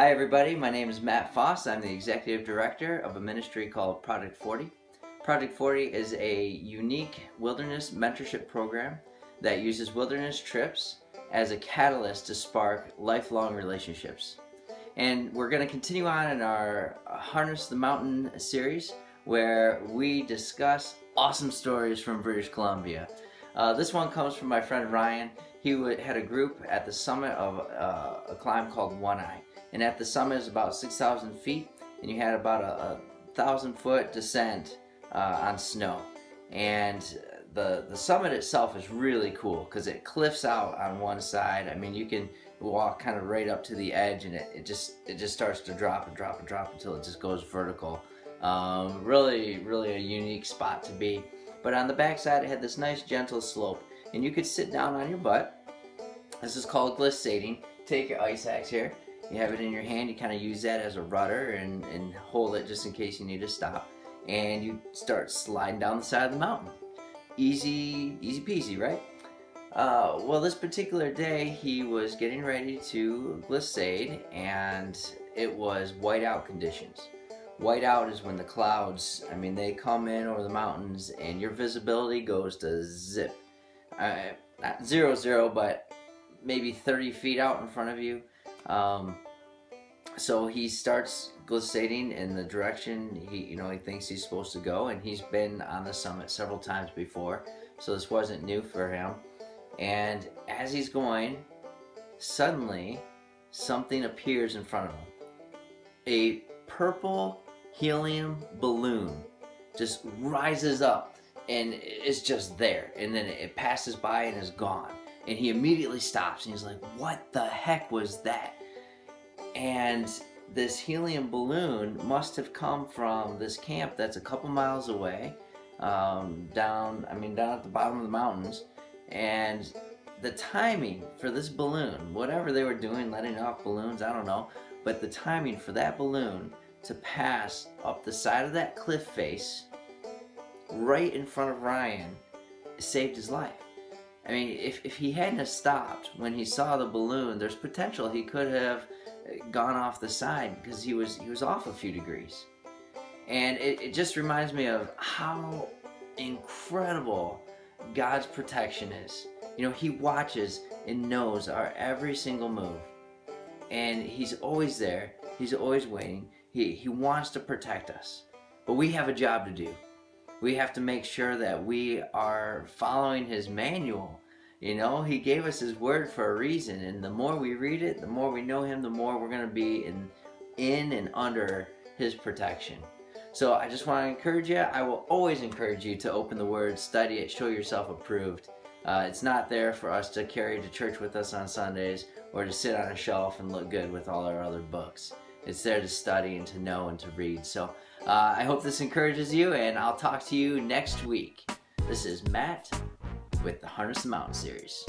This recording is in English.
Hi everybody, my name is Matt Foss. I'm the Executive Director of a ministry called Project 40. Project 40 is a unique wilderness mentorship program that uses wilderness trips as a catalyst to spark lifelong relationships. And we're going to continue on in our Harness the Mountain series where we discuss awesome stories from British Columbia. This one comes from my friend Ryan. He had a group at the summit of a climb called One Eye. And at the summit is about 6,000 feet, and you had about a 1,000-foot descent on snow. And the summit itself is really cool because it cliffs out on one side. I mean, you can walk kind of right up to the edge, and it just starts to drop and drop and drop until it just goes vertical. Really a unique spot to be. But on the backside, it had this nice gentle slope, and you could sit down on your butt. This is called glissading. Take your ice axe here. You have it in your hand, you kind of use that as a rudder and hold it just in case you need to stop. And you start sliding down the side of the mountain. Easy peasy, right? Well, this particular day, he was getting ready to glissade, and it was whiteout conditions. Whiteout is when the clouds, they come in over the mountains and your visibility goes to zip. Not 0, but maybe 30 feet out in front of you. So he starts glissading in the direction he thinks he's supposed to go, and he's been on the summit several times before, so this wasn't new for him. And as he's going, suddenly something appears in front of him. A purple helium balloon just rises up and it's just there, and then it passes by and is gone. And he immediately stops and he's like, what the heck was that? And this helium balloon must have come from this camp that's a couple miles away, down at the bottom of the mountains. And the timing for this balloon, whatever they were doing, letting off balloons, I don't know, but the timing for that balloon to pass up the side of that cliff face right in front of Ryan saved his life. I mean, if he hadn't have stopped when he saw the balloon, there's potential he could have gone off the side because he was off a few degrees. And it just reminds me of how incredible God's protection is. He watches and knows our every single move. And he's always there. He's always waiting. He wants to protect us. But we have a job to do. We have to make sure that we are following his manual. He gave us his word for a reason, and the more we read it, the more we know him, the more we're going to be in and under his protection. So I just want to encourage you. I will always encourage you to open the word, study it, show yourself approved. It's not there for us to carry to church with us on Sundays or to sit on a shelf and look good with all our other books. It's there to study and to know and to read. So I hope this encourages you, and I'll talk to you next week. This is Matt with the Harness the Mountain series.